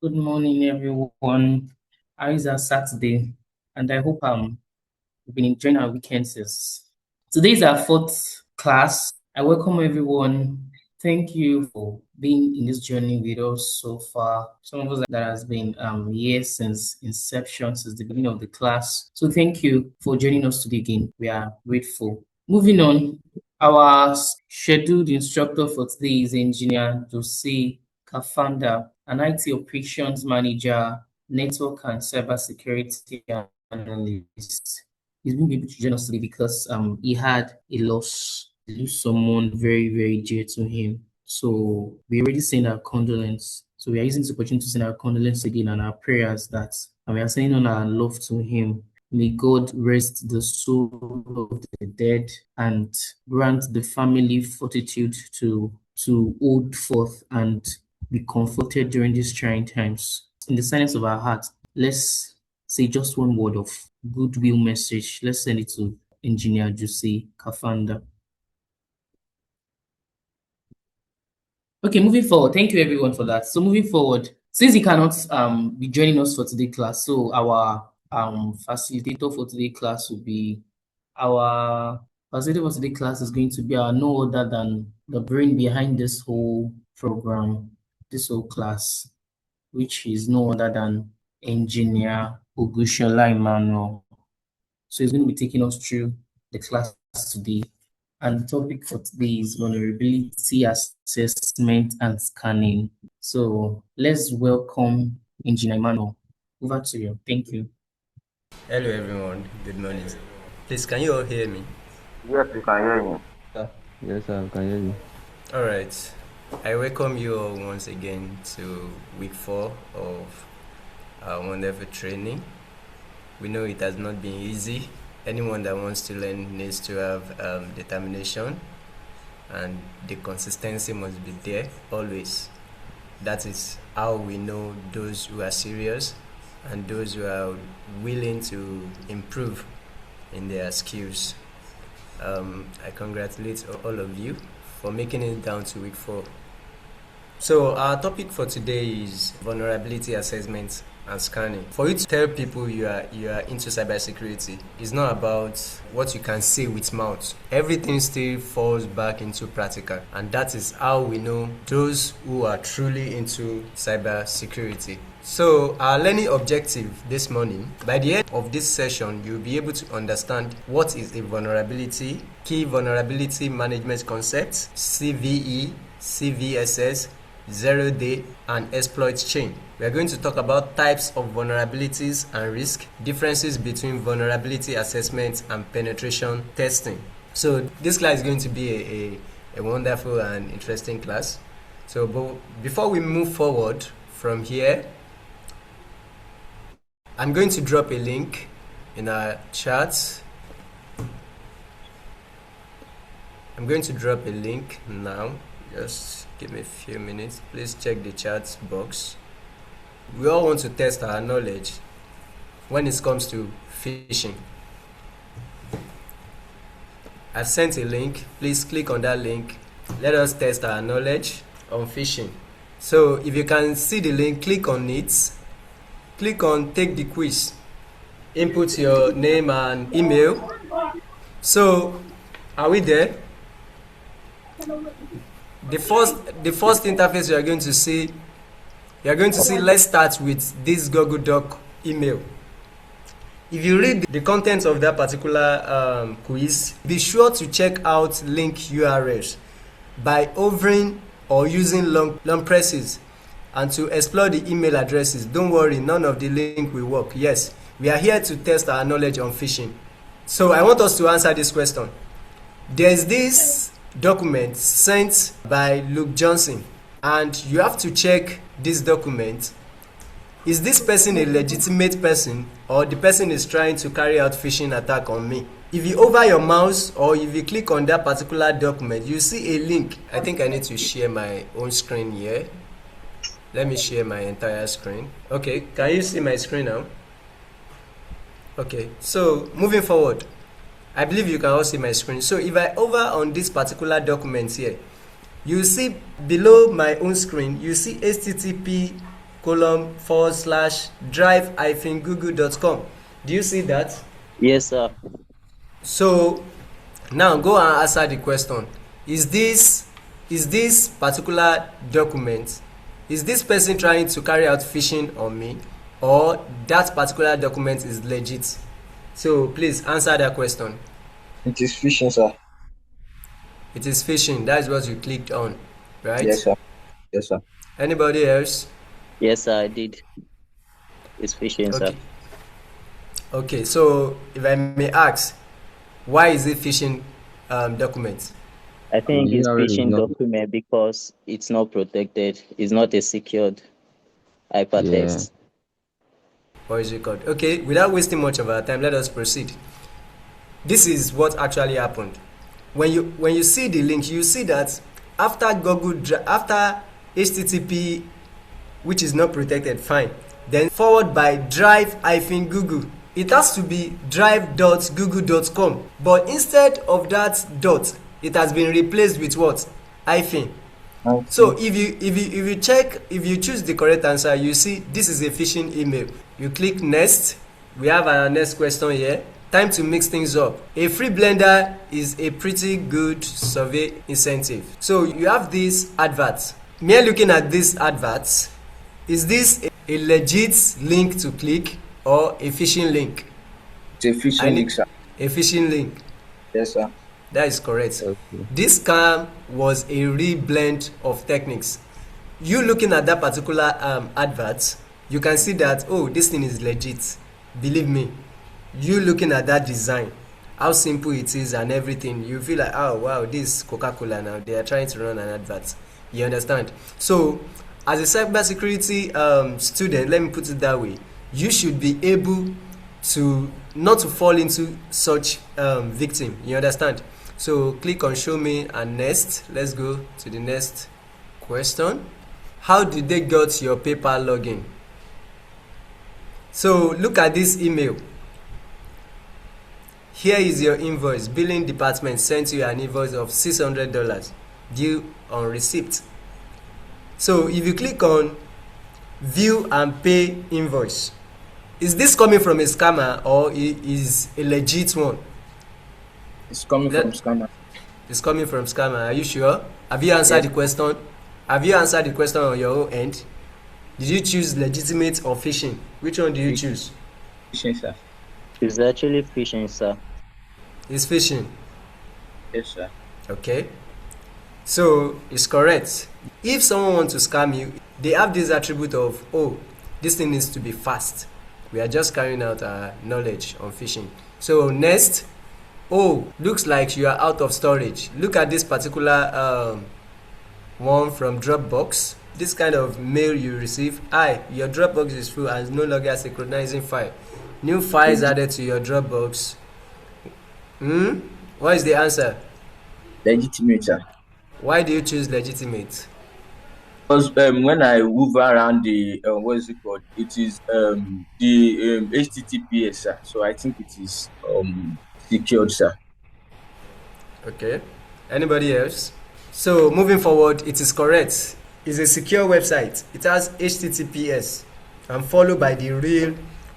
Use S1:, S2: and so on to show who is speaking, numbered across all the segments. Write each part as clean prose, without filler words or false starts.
S1: Good morning, everyone. How is our Saturday? And I hope we've been enjoying our weekend since. Today is our fourth class. I welcome everyone. Thank you for being in this journey with us so far. Some of us that has been here since inception, since the beginning of the class. So thank you for joining us today again. We are grateful. Moving on, our scheduled instructor for today is Engineer Jose Kafanda, an IT operations manager, network and cybersecurity analyst. He's been able to join us today because he had a loss, he lose someone very, very dear to him. So we already send our condolence. So we are using this opportunity to send our condolence again and our prayers that and we are sending on our love to him. May God rest the soul of the dead and grant the family fortitude to hold forth and be comforted during these trying times. In the silence of our hearts, let's say just one word of goodwill message. Let's send it to Engineer Jose Kafanda. Okay, moving forward. Thank you everyone for that. So moving forward, since he cannot be joining us for today's class, so our facilitator for today's class will be our facilitator for today's class is going to be our no other than the brain behind this whole program, this whole class, which is no other than Engineer Ogushola Emmanuel. So he's going to be taking us through the class today. And the topic for today is vulnerability assessment and scanning. So let's welcome Engineer Emmanuel. Over to you. Thank you.
S2: Hello everyone, good morning. Please, can you all hear me?
S3: Yes, we can hear you.
S4: Yes, I can hear you.
S2: Alright, I welcome you all once again to week 4 of our wonderful training. We know it has not been easy. Anyone that wants to learn needs to have determination, and the consistency must be there always. That is how we know those who are serious and those who are willing to improve in their skills. I congratulate all of you for making it down to week 4. So our topic for today is vulnerability assessment and scanning. For you to tell people you are into cybersecurity, it's not about what you can say with mouth. Everything still falls back into practical, and that is how we know those who are truly into cybersecurity. So our learning objective this morning, by the end of this session, you'll be able to understand what is a vulnerability, key vulnerability management concepts, CVE, CVSS, zero-day, and exploit chain. We are going to talk about types of vulnerabilities and risk, differences between vulnerability assessment and penetration testing. So this class is going to be a wonderful and interesting class. So before we move forward from here, I'm going to drop a link in our chat. I'm going to drop a link now. Just give me a few minutes. Please check the chat box. We all want to test our knowledge when it comes to phishing. I've sent a link. Please click on that link. Let us test our knowledge on phishing. So if you can see the link, click on it. Click on take the quiz. Input your name and email. So are we there? The first interface you are going to see, let's start with this Google Doc email. If you read the contents of that particular quiz, be sure to check out link URLs by hovering or using long presses and to explore the email addresses. Don't worry, none of the link will work. Yes, we are here to test our knowledge on phishing. So I want us to answer this question. There's this document sent by Luke Johnson, and you have to check this document. Is this person a legitimate person, or the person is trying to carry out phishing attack on me? If you hover your mouse or if you click on that particular document, you see a link. I think I need to share my own screen here. Let me share my entire screen. Okay, can you see my screen now? Okay, so moving forward, I believe you can all see my screen. So if I hover on this particular document here, you see below my own screen, you see http:// drive-google.com. Do you see that?
S5: Yes, sir.
S2: So now go and answer the question. Is this particular document, is this person trying to carry out phishing on me, or that particular document is legit? So please answer that question.
S3: It is phishing, sir.
S2: It is phishing. That is what you clicked on, right?
S3: Yes, sir. Yes, sir.
S2: Anybody else?
S5: Yes, sir, I did. It's phishing, sir.
S2: Okay, so if I may ask, why is it phishing document?
S5: I think it's
S4: Generally,
S5: phishing
S4: not.
S5: document because it's not protected. It's not a secured
S4: Yeah.
S5: hypertext.
S2: Or is it called? Okay, without wasting much of our time, let us proceed. This is what actually happened. When you see the link, you see that after after HTTP, which is not protected, fine, then followed by drive-google. It has to be drive.google.com, but instead of that dot, it has been replaced with what? Hyphen.
S3: Okay.
S2: So if you choose the correct answer, you see this is a phishing email. You click next. We have our next question here. Time to mix things up. A free blender is a pretty good survey incentive. So you have these adverts. Me looking at these adverts, is this a legit link to click or a phishing link?
S3: It's a phishing link, sir.
S2: A phishing link.
S3: Yes, sir.
S2: That is correct.
S4: Okay.
S2: This scam was a reblend of techniques. You looking at that particular advert, you can see that, oh, this thing is legit. Believe me. You looking at that design, how simple it is and everything, you feel like, oh wow, this Coca-Cola now, they are trying to run an advert. You understand? So as a cybersecurity student, let me put it that way, you should be able to not to fall into such victim. You understand? So click on show me and next. Let's go to the next question. How did they get your PayPal login? So look at this email. Here is your invoice. Billing department sent you an invoice of $600 due on receipt. So if you click on view and pay invoice, is this coming from a scammer or is a legit one?
S3: It's coming from scammer.
S2: It's coming from scammer. Are you sure? Have you answered the question? Have you answered the question on your own end? Did you choose legitimate or phishing? Which one do you choose?
S3: Phishing, sir.
S5: It's actually phishing, sir.
S2: It's phishing.
S3: Yes, sir.
S2: Okay. So it's correct. If someone wants to scam you, they have this attribute of, oh, this thing needs to be fast. We are just carrying out our knowledge on phishing. So next, oh, looks like you are out of storage. Look at this particular one from Dropbox. This kind of mail you receive. Hi, your Dropbox is full and is no longer a synchronizing file. New files added to your Dropbox. What is the answer?
S3: Legitimate, sir.
S2: Why do you choose legitimate?
S3: Because when I move around the what is it called? It is the HTTPS, sir. So I think it is secured, sir.
S2: Okay. Anybody else? So moving forward, it is correct. It's a secure website. It has HTTPS and followed by the real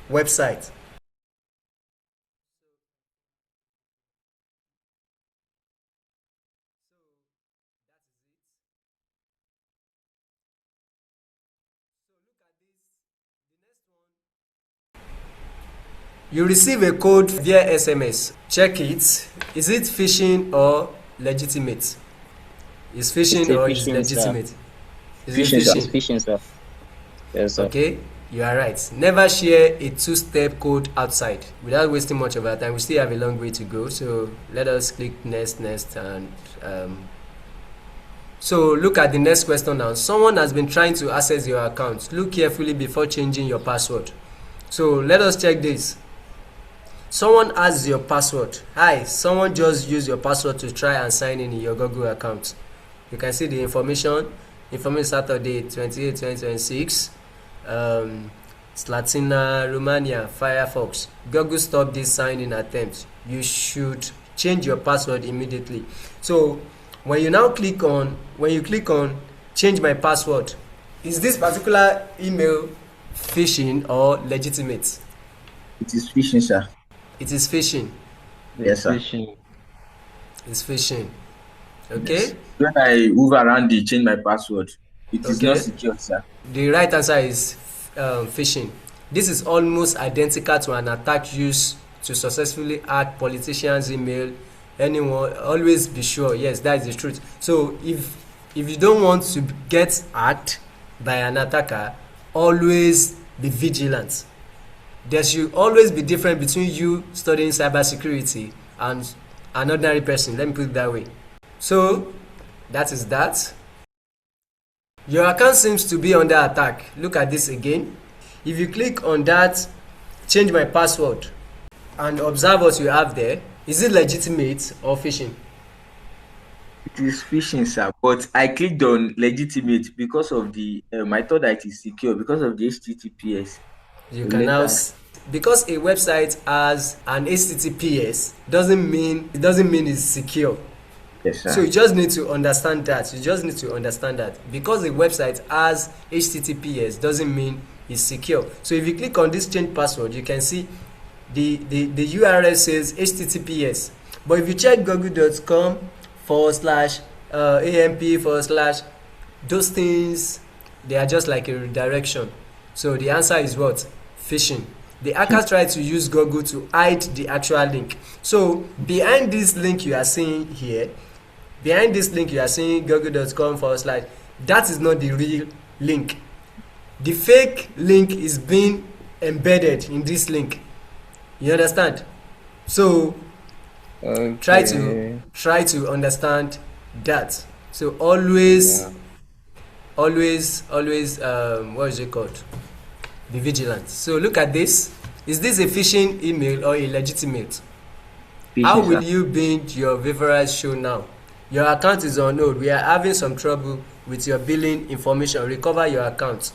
S2: website. You receive a code via SMS. Check it. Is it phishing or legitimate? Is phishing or is legitimate? Is it
S3: Phishing, sir.
S5: It's phishing, sir. Yes, sir.
S2: Okay, you are right. Never share a two-step code outside. Without wasting much of our time, we still have a long way to go. So let us click next, and so look at the next question now. Someone has been trying to access your account. Look carefully before changing your password. So let us check this. Someone has your password. Hi, someone just used your password to try and sign in your Google account. You can see the information. Information Saturday 28, 2026. Slatina, Romania, Firefox. Google stopped this sign-in attempt. You should change your password immediately. So when you click on change my password, Is this particular email phishing or legitimate?
S3: It is phishing, sir.
S2: It is phishing.
S3: Yes, sir.
S4: Phishing.
S2: It's phishing.
S3: Yes.
S2: Okay?
S3: When I move around the change my password, it is not
S2: Okay.
S3: secure, sir.
S2: The right answer is phishing. This is almost identical to an attack used to successfully hack politicians' email. Anyone, always be sure. Yes, that is the truth. So if you don't want to get hacked by an attacker, always be vigilant. There should always be difference between you studying cybersecurity and an ordinary person. Let me put it that way. So that is that. Your account seems to be under attack. Look at this again. If you click on that, change my password, and observe what you have there, is it legitimate or phishing?
S3: It is phishing, sir. But I clicked on legitimate because of the I thought that it is secure because of the HTTPS.
S2: You
S3: So
S2: can now
S3: later,
S2: because a website has an HTTPS doesn't mean it's secure.
S3: yes, sir.
S2: So you just need to understand that. Because a website has HTTPS doesn't mean it's secure. So if you click on this change password, you can see the URL says HTTPS. But if you check google.com/amp/ those things, they are just like a redirection. So the answer is what? Phishing. The hackers try to use Google to hide the actual link. So behind this link you are seeing here, google.com/, that is not the real link. The fake link is being embedded in this link. You understand? So
S4: Okay.
S2: try to understand that. So always what is it called? Be vigilant. So look at this. Is this a phishing email or a legitimate?
S3: Phishing,
S2: How will
S3: sir.
S2: you bind your Viveras show now? Your account is on hold. We are having some trouble with your billing information. Recover your account.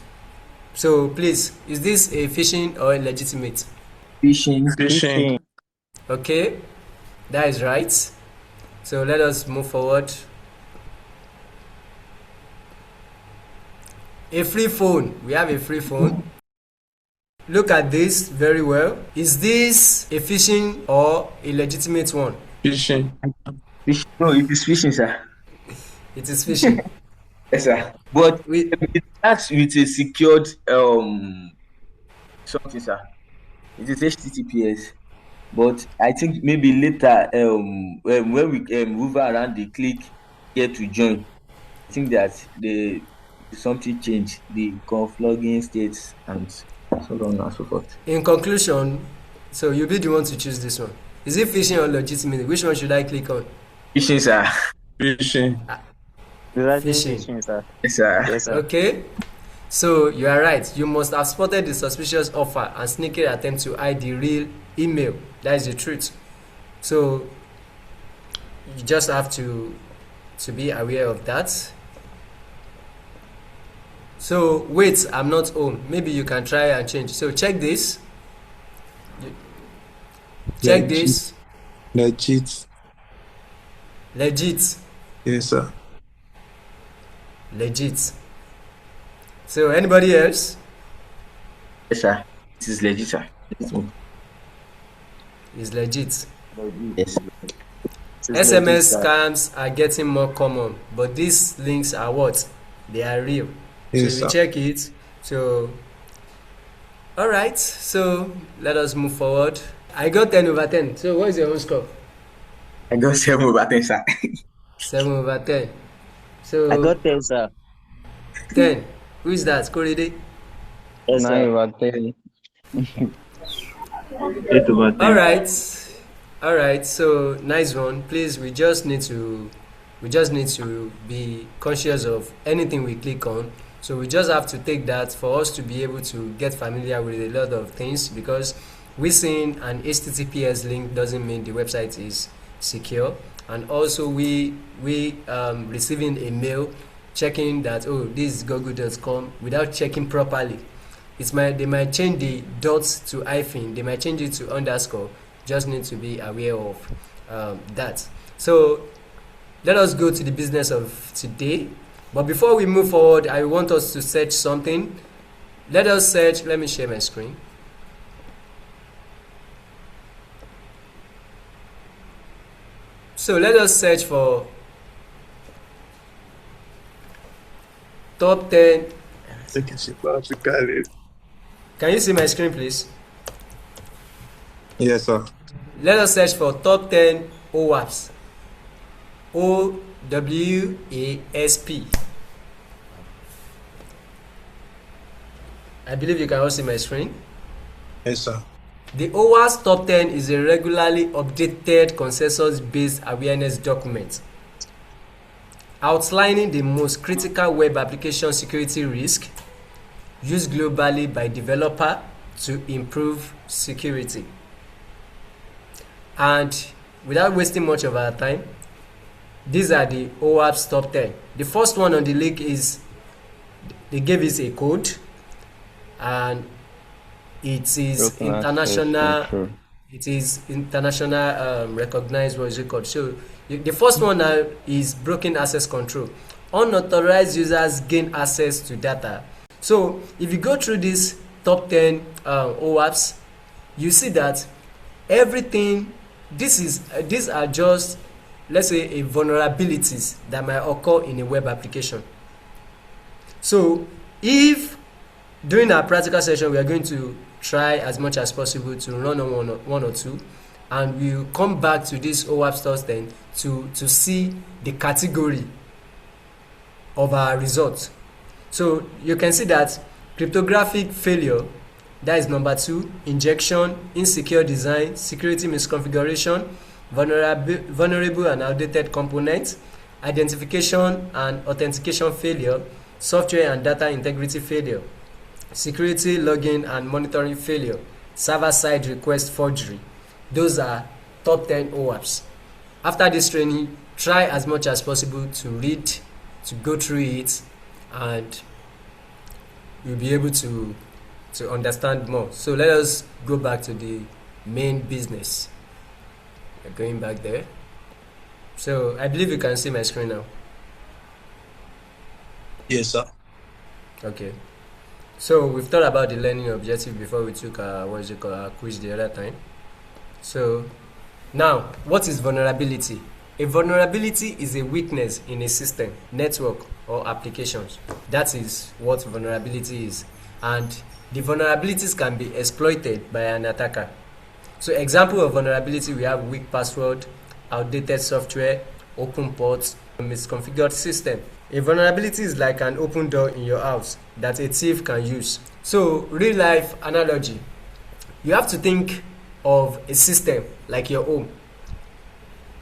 S2: So please, is this a phishing or a legitimate?
S3: Phishing.
S5: Phishing.
S2: Okay, that is right. So let us move forward. A free phone. We have a free phone. Look at this very well. Is this a phishing or a legitimate one?
S6: Phishing.
S3: Phishing. No, it is phishing, sir.
S2: It is phishing.
S3: Yes, sir. But
S2: We
S3: it starts with a secured something, sir. It is HTTPS. But I think maybe later when we move around the click here to join, I think that something changed the conf login states and so on and so forth.
S2: In conclusion, so you'll be the one to choose this one. Is it phishing or legitimate? Which one should I click on?
S3: Phishing, sir.
S6: Phishing.
S2: Phishing.
S5: Sir.
S3: Yes, sir.
S5: Yes, sir.
S2: Okay. So you are right. You must have spotted the suspicious offer and sneaky attempt to hide the real email. That is the truth. So you just have to be aware of that. So wait, I'm not home. Maybe you can try and change. So check this. Check this.
S6: Legit.
S2: Legit.
S6: Yes, sir.
S2: Legit. So anybody else?
S3: Yes, sir. It is legit, sir.
S2: Is legit.
S3: Yes.
S2: SMS scams are getting more common, but these links are what? They are real.
S6: Yes,
S2: So
S6: sir.
S2: we check it. So alright, so let us move forward. I got 10/10. So what is your own score?
S3: I got 7/10, sir.
S2: 7/10. So
S5: I got 10, sir.
S2: 10. Who is that? Korede?
S5: Yes, sir.
S4: 9/10.
S6: 8/10.
S2: Alright, so nice one. Please, we just need to be conscious of anything we click on. So we just have to take that for us to be able to get familiar with a lot of things, because we seeing an HTTPS link doesn't mean the website is secure. And also we receiving a mail checking that, oh, this is google.com, without checking properly. They might change the dots to hyphen, they might change it to underscore. Just need to be aware of that. So let us go to the business of today. But before we move forward, I want us to search something. Let us search. Let me share my screen. So let us search for top 10. Can you see my screen, please?
S6: Yes, sir.
S2: Let us search for top 10 OWASP. OWASP. I believe you can all see my screen.
S6: Yes, sir.
S2: The OWASP Top 10 is a regularly updated consensus-based awareness document outlining the most critical web application security risk used globally by developers to improve security. And without wasting much of our time, these are the OWASP Top 10. The first one on the link is, they gave us a code, and it is international. It is international recognized. What is it called? So the first one now is broken access control. Unauthorized users gain access to data. So if you go through this top 10 OWASP, you see that everything. These are just, let's say, vulnerabilities that might occur in a web application. So if during our practical session we are going to try as much as possible to run on one or two, and we'll come back to this OWASP Top 10 to see the category of our results. So you can see that cryptographic failure, that is number 2, injection, insecure design, security misconfiguration, vulnerable and outdated components, identification and authentication failure, software and data integrity failure, security logging and monitoring failure, server-side request forgery. Those are top 10 OWASP. After this training, try as much as possible to read, to go through it, and you'll be able to understand more. So let us go back to the main business. We're going back there. So I believe you can see my screen now.
S6: Yes, sir.
S2: Okay. So we've thought about the learning objective before we took our quiz the other time. So now, what is vulnerability? A vulnerability is a weakness in a system, network, or applications. That is what vulnerability is. And the vulnerabilities can be exploited by an attacker. So example of vulnerability, we have weak password, outdated software, open ports, misconfigured system. A vulnerability is like an open door in your house that a thief can use. So real life analogy, you have to think of a system like your home.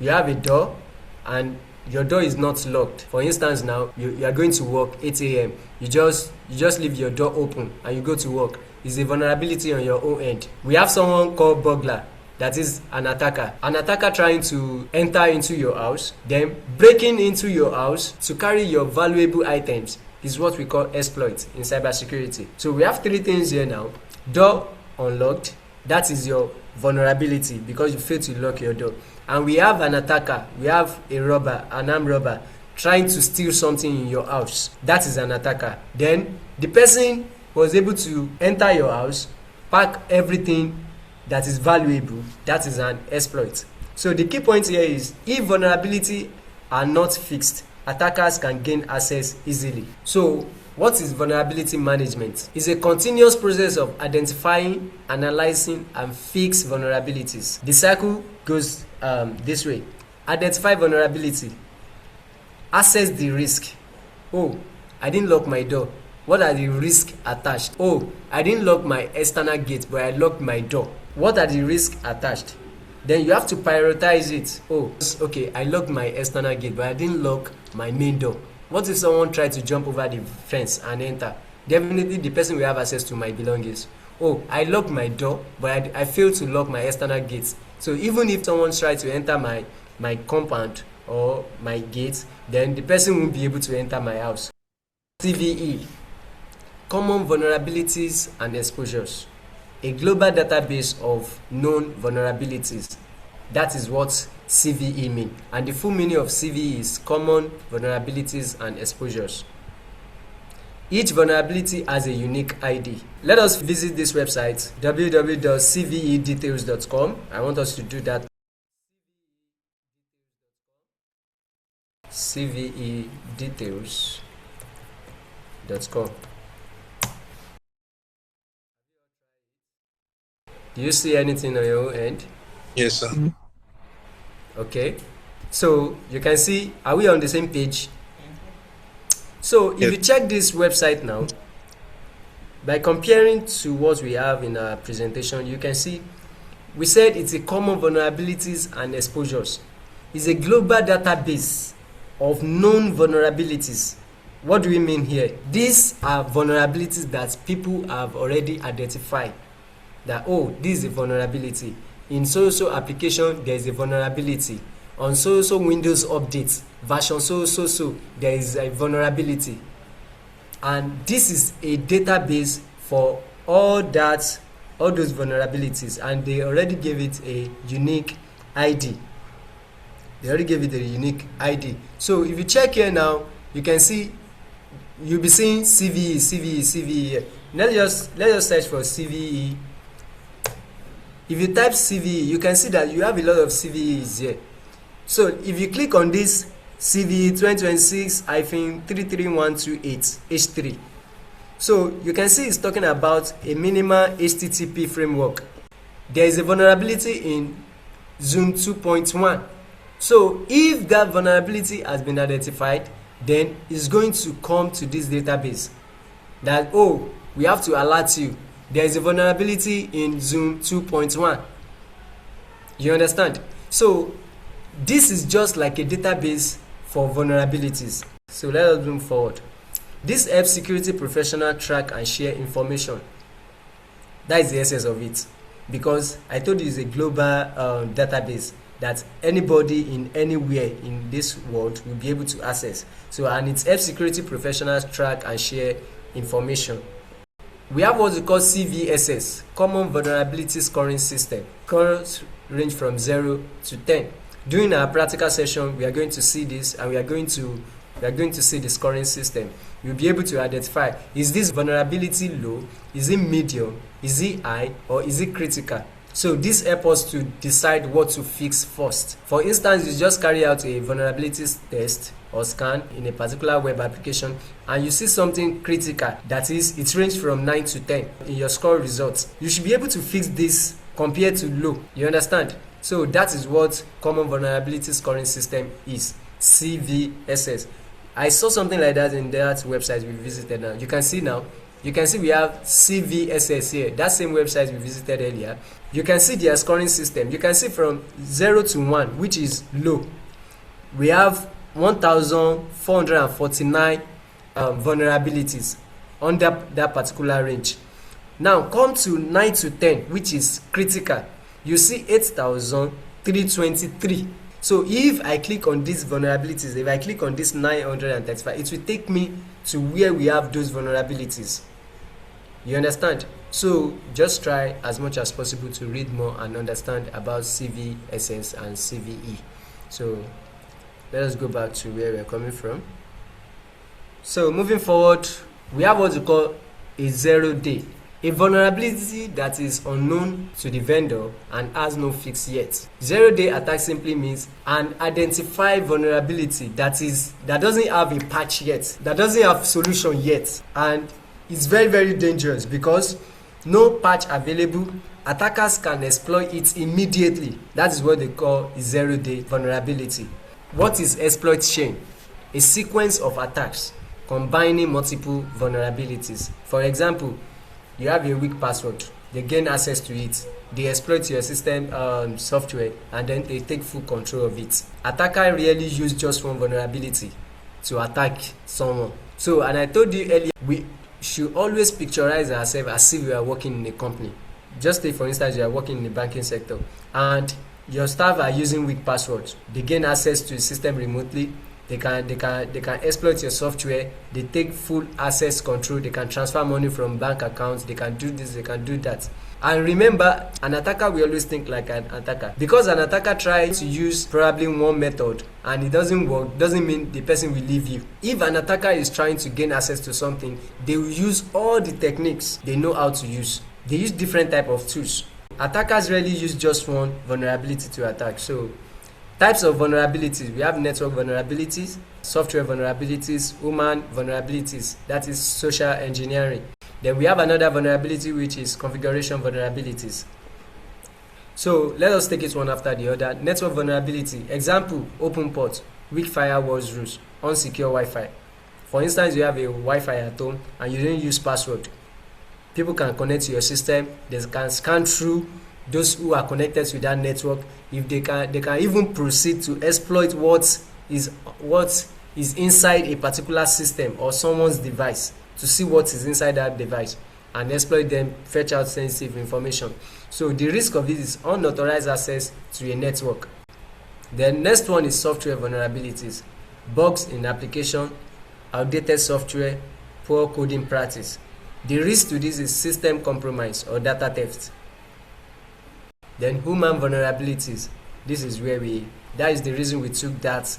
S2: You have a door and your door is not locked. For instance, now you are going to work 8 a.m. You just leave your door open and you go to work. It's a vulnerability on your own end. We have someone called burglar, that is an attacker. An attacker trying to enter into your house, then breaking into your house to carry your valuable items is what we call exploit in cybersecurity. So we have 3 things here now. Door unlocked, that is your vulnerability because you failed to lock your door. And we have an attacker, we have a robber, an armed robber, trying to steal something in your house. That is an attacker. Then the person was able to enter your house, pack everything that is valuable. That is an exploit. So the key point here is, if vulnerability are not fixed, attackers can gain access easily. So what is vulnerability management? It's a continuous process of identifying, analyzing, and fix vulnerabilities. The cycle goes this way. Identify vulnerability. Assess the risk. Oh, I didn't lock my door. What are the risks attached? Oh, I didn't lock my external gate, but I locked my door. What are the risks attached? Then you have to prioritize it. Oh, okay, I locked my external gate, but I didn't lock my main door. What if someone tried to jump over the fence and enter? Definitely the person will have access to my belongings. Oh, I locked my door, but I failed to lock my external gates. So even if someone tries to enter my compound or my gate, then the person won't be able to enter my house. CVE, common vulnerabilities and exposures. A global database of known vulnerabilities. That is what CVE means. And the full meaning of CVE is common vulnerabilities and exposures. Each vulnerability has a unique ID. Let us visit this website, www.cvedetails.com. I want us to do that. cvedetails.com. Do you see anything on your own end?
S6: Yes, sir.
S2: Okay. So you can see, are we on the same page? So if you check this website now, by comparing to what we have in our presentation, you can see we said it's a common vulnerabilities and exposures. It's a global database of known vulnerabilities. What do we mean here? These are vulnerabilities that people have already identified. That, oh, this is a vulnerability. In so-so application, there is a vulnerability. On so-so Windows updates, version so-so, there is a vulnerability. And this is a database for all those vulnerabilities, and they already gave it a unique ID. So if you check here now, you can see, you'll be seeing CVE here. Let's just search for CVE. If you type CVE, you can see that you have a lot of CVEs here. So if you click on this CVE 2026-33128 H3, so you can see it's talking about a minimal HTTP framework. There is a vulnerability in Zone 2.1. So if that vulnerability has been identified, then it's going to come to this database that, oh, we have to alert you. There is a vulnerability in Zone 2.1. You understand? So this is just like a database for vulnerabilities. So let us move forward. This helps security professionals track and share information. That is the essence of it. Because I told you it's a global database that anybody in anywhere in this world will be able to access. So, and it helps security professionals track and share information. We have what we call CVSS, Common Vulnerability Scoring System. Scores range from 0 to 10. During our practical session, we are going to see this, and we are going to see the scoring system. You'll be able to identify, is this vulnerability low, is it medium, is it high, or is it critical? So this helps us to decide what to fix first. For instance, you just carry out a vulnerabilities test or scan in a particular web application, and you see something critical, that is, it ranges from 9 to 10 in your score results. You should be able to fix this compared to low. You understand? So that is what Common Vulnerability Scoring System is, CVSS. I saw something like that in that website we visited now. You can see we have CVSS here, that same website we visited earlier. You can see their scoring system. You can see from 0 to 1, which is low. We have 1,449 vulnerabilities under that particular range. Now come to 9 to 10, which is critical. You see 8,323. So if I click on these vulnerabilities, if I click on this 935, it will take me to where we have those vulnerabilities. You understand? So just try as much as possible to read more and understand about CVSS and CVE. So let us go back to where we're coming from. So moving forward, we have what we call a 0-day. A vulnerability that is unknown to the vendor and has no fix yet. 0-day attack simply means an identified vulnerability that doesn't have a patch yet, that doesn't have solution yet, and it's very, very dangerous because no patch available. Attackers can exploit it immediately. That is what they call a 0-day vulnerability. What is exploit chain? A sequence of attacks combining multiple vulnerabilities. For example, you have a weak password, they gain access to it, they exploit your system software, and then they take full control of it. Attacker rarely use just one vulnerability to attack someone. So, and I told you earlier, we should always picturize ourselves as if we are working in a company. Just take for instance, you are working in the banking sector and your staff are using weak passwords. They gain access to the system remotely, They can exploit your software. They take full access control. They can transfer money from bank accounts. They can do this, they can do that. And remember, an attacker will always think like an attacker. Because an attacker tries to use probably one method and it doesn't work, doesn't mean the person will leave you. If an attacker is trying to gain access to something, they will use all the techniques they know how to use. They use different type of tools. Attackers rarely use just one vulnerability to attack. So types of vulnerabilities: we have network vulnerabilities, software vulnerabilities, human vulnerabilities, that is social engineering. Then we have another vulnerability which is configuration vulnerabilities. So let us take it one after the other. Network vulnerability: example, open port, weak firewalls rules, unsecure Wi-Fi. For instance, you have a Wi-Fi at home and you don't use password. People can connect to your system. They can scan through those who are connected to that network. If they can even proceed to exploit what is inside a particular system or someone's device, to see what is inside that device and exploit them, fetch out sensitive information. So the risk of this is unauthorized access to a network. The next one is software vulnerabilities: bugs in application, outdated software, poor coding practice. The risk to this is system compromise or data theft. Then human vulnerabilities. This is where that is the reason we took that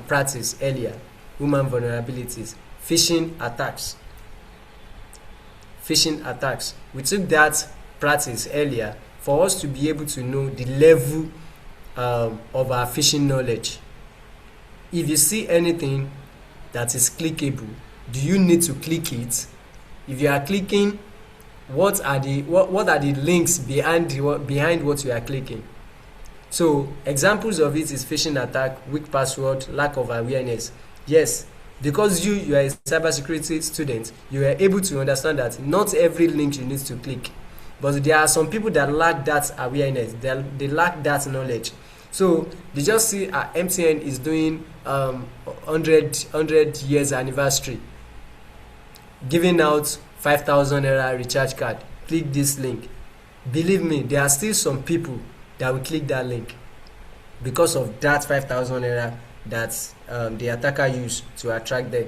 S2: practice earlier. Human vulnerabilities. Phishing attacks. We took that practice earlier for us to be able to know the level of our phishing knowledge. If you see anything that is clickable, do you need to click it? If you are clicking, what are the links behind what you are clicking? So examples of it is phishing attack, weak password, lack of awareness. Yes, because you are a cybersecurity student, you are able to understand that not every link you need to click. But there are some people that lack that awareness, they lack that knowledge. So they just see MTN is doing 100 years anniversary, giving out 5,000 naira recharge card. Click this link. Believe me, there are still some people that will click that link because of that 5,000 naira that the attacker used to attract them.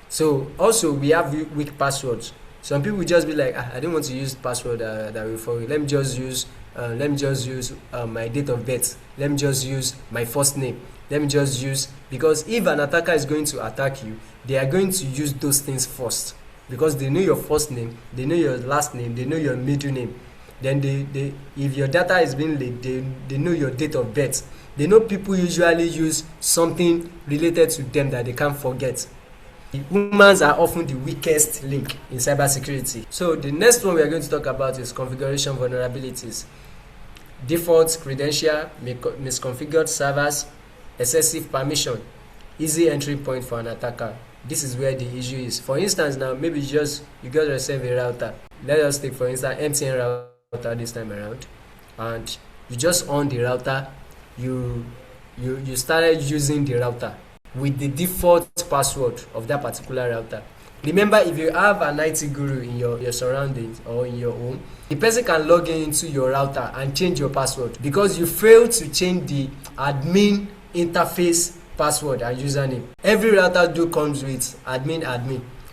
S2: So also we have weak passwords. Some people will just be like, I don't want to use password that will follow. Let me just use my date of birth. Let me just use my first name. Let me just use, because if an attacker is going to attack you, they are going to use those things first, because they know your first name, they know your last name, they know your middle name. Then they if your data is being leaked, they know your date of birth. They know people usually use something related to them that they can't forget. Humans are often the weakest link in cybersecurity. So the next one we are going to talk about is configuration vulnerabilities. Default credential, misconfigured servers, excessive permission, easy entry point for an attacker. This is where the issue is. For instance, now maybe you got yourself a router. Let us take for instance MTN router this time around, and you just on the router. You started using the router with the default password of that particular router. Remember, if you have an IT guru in your surroundings or in your home, the person can log into your router and change your password because you failed to change the admin interface password and username. Every router comes with admin,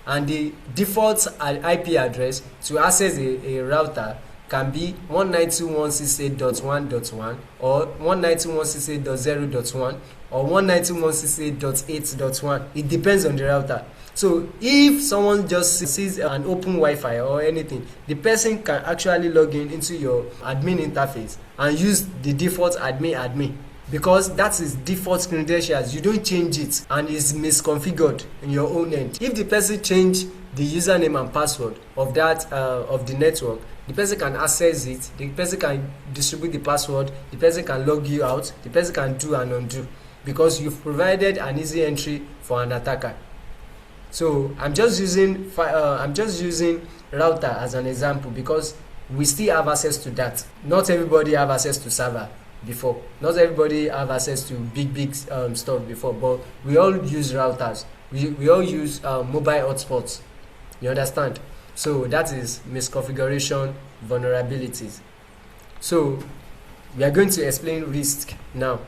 S2: and the default IP address to access a router can be 192.168.1.1 or 192.168.0.1 or 192.168.8.1. It depends on the router. So if someone just sees an open Wi-Fi or anything, the person can actually log into your admin interface and use the default admin because that is default credentials. You don't change it and it's misconfigured in your own end. If the person change the username and password of that of the network, the person can access it, the person can distribute the password, the person can log you out, the person can do and undo because you've provided an easy entry for an attacker. So I'm just using router as an example because we still have access to that. Not everybody have access to server before. Not everybody have access to big stuff before, but we all use routers. We all use mobile hotspots. You understand? So that is misconfiguration vulnerabilities. So we are going to explain risk now.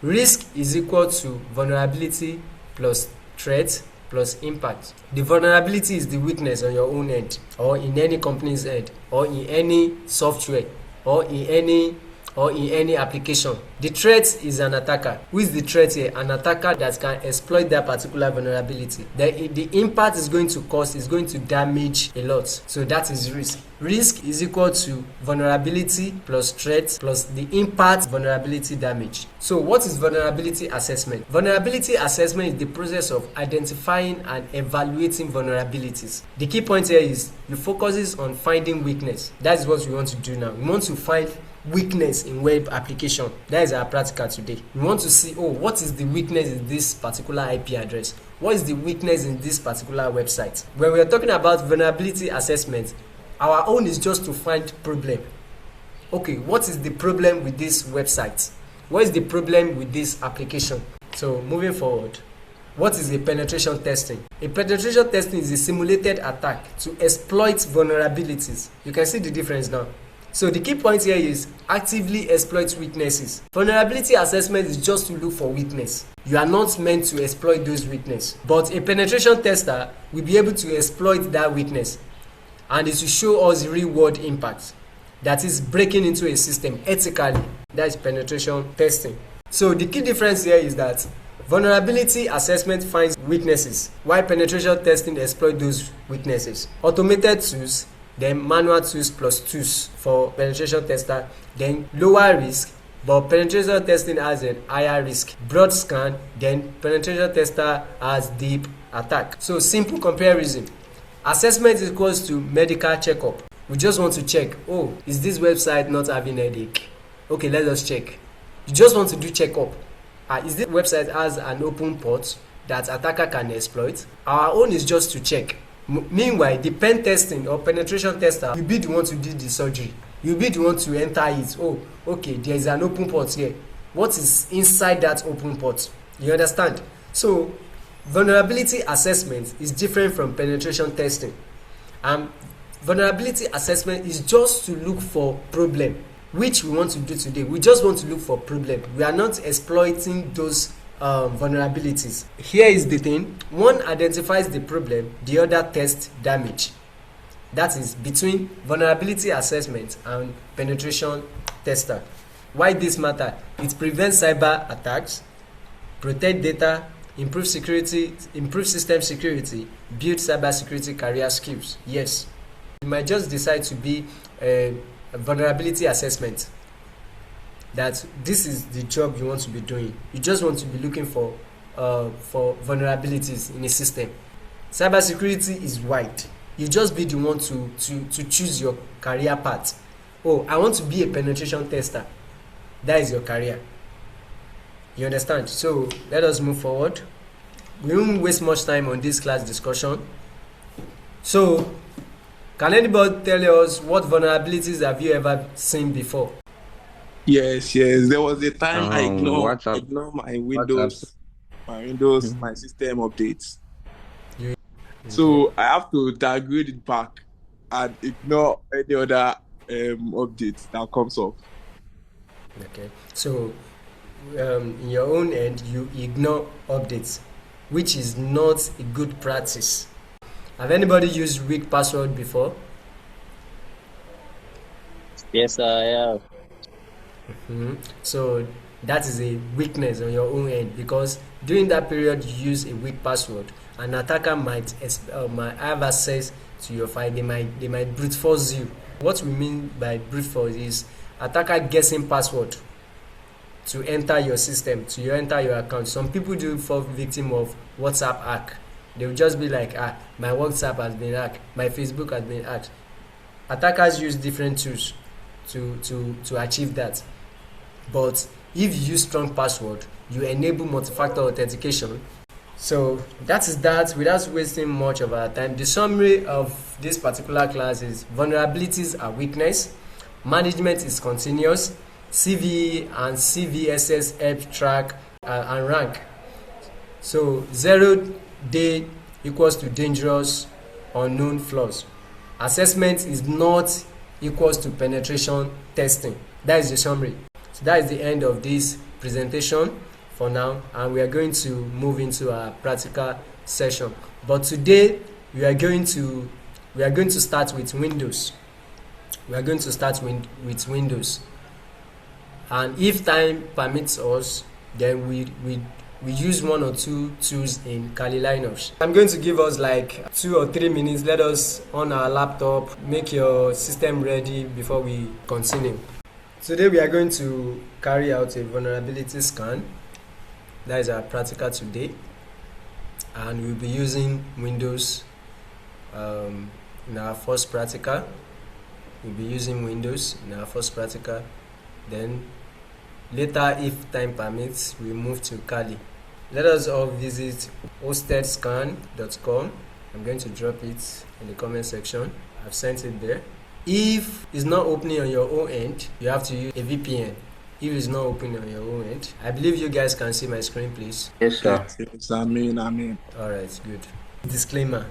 S2: Risk is equal to vulnerability plus threat plus impact. The vulnerability is the weakness on your own end, or in any company's end, or in any software, or in any application. The threat is an attacker. Who is the threat here? An attacker that can exploit that particular vulnerability. The impact is going to cause is going to damage a lot. So that is risk. Risk is equal to vulnerability plus threat plus the impact vulnerability damage. So what is vulnerability assessment? Vulnerability assessment is the process of identifying and evaluating vulnerabilities. The key point here is you focus on finding weakness. That is what we want to do now. We want to find weakness in web application. That is our practical today. We want to see, what is the weakness in this particular IP address? What is the weakness in this particular website? When we are talking about vulnerability assessment, our own is just to find problem. Okay, what is the problem with this website? What is the problem with this application? So moving forward, what is a penetration testing? A penetration testing is a simulated attack to exploit vulnerabilities. You can see the difference now. So the key point here is actively exploit weaknesses. Vulnerability assessment is just to look for weakness. You are not meant to exploit those weaknesses. But a penetration tester will be able to exploit that weakness, and it will show us real world impact. That is breaking into a system ethically. That is penetration testing. So the key difference here is that vulnerability assessment finds weaknesses, while penetration testing exploit those weaknesses. Automated tools, then manual tools plus tools for penetration tester, then lower risk, but penetration testing has an higher risk. Broad scan, then penetration tester has deep attack. So simple comparison. Assessment is equals to medical checkup. We just want to check, is this website not having headache? Okay, let us check. You just want to do checkup. Is this website has an open port that attacker can exploit? Our own is just to check. Meanwhile, the pen testing or penetration tester, you'll be the one to do the surgery. You'll be the one to enter it. Okay, there is an open port here. What is inside that open port? You understand? So, vulnerability assessment is different from penetration testing. Vulnerability assessment is just to look for problem, which we want to do today. We just want to look for problem. We are not exploiting those vulnerabilities. Here is the thing. One identifies the problem, the other tests damage. That is between vulnerability assessment and penetration tester. Why this matter? It prevents cyber attacks, protect data, improve security, improve system security, build cybersecurity career skills. Yes, you might just decide to be a vulnerability assessment. That this is the job you want to be doing. You just want to be looking for vulnerabilities in a system. Cybersecurity is wide. You just be the one to choose your career path. I want to be a penetration tester. That is your career. You understand? So let us move forward. We won't waste much time on this class discussion. So can anybody tell us what vulnerabilities have you ever seen before?
S7: Yes. There was a time I ignored
S4: WhatsApp.
S7: my Windows, my system updates.
S2: Okay.
S7: So I have to downgrade it back and ignore any other updates that comes up.
S2: Okay. So in your own end, you ignore updates, which is not a good practice. Have anybody used weak password before?
S5: Yes, I have.
S2: So that is a weakness on your own end, because during that period you use a weak password, an attacker might have access to your file. They might brute force you. What we mean by brute force is attacker guessing password to enter your system, to enter your account. Some people do fall victim of WhatsApp hack. They will just be like, my WhatsApp has been hacked, my Facebook has been hacked. Attackers use different tools to achieve that. But if you use strong password, you enable multi-factor authentication. So that is that. Without wasting much of our time, the summary of this particular class is vulnerabilities are weakness, management is continuous, CVE and CVSS help track and rank. So 0 day equals to dangerous unknown flaws. Assessment is not equals to penetration testing. That is the summary. So that is the end of this presentation. for now, and we are going to move into our practical session. But today we are going to start with Windows. We are going to start with Windows, and if time permits us, then we use one or two tools in Kali Linux. I'm going to give us like 2 or 3 minutes. Let us on our laptop, make your system ready before we continue. Today we are going to carry out a vulnerability scan. That is our practical today, and we'll be using Windows in our first practical. We'll be using Windows in our first practical. Then later, if time permits, we move to Kali. Let us all visit HostedScan.com. I'm going to drop it in the comment section. I've sent it there. If it's not opening on your own end, you have to use a VPN. If it's not opening on your own end, I believe you guys can see my screen, please.
S3: Yes, sir.
S7: Yes, amen.
S2: Alright, good. Disclaimer: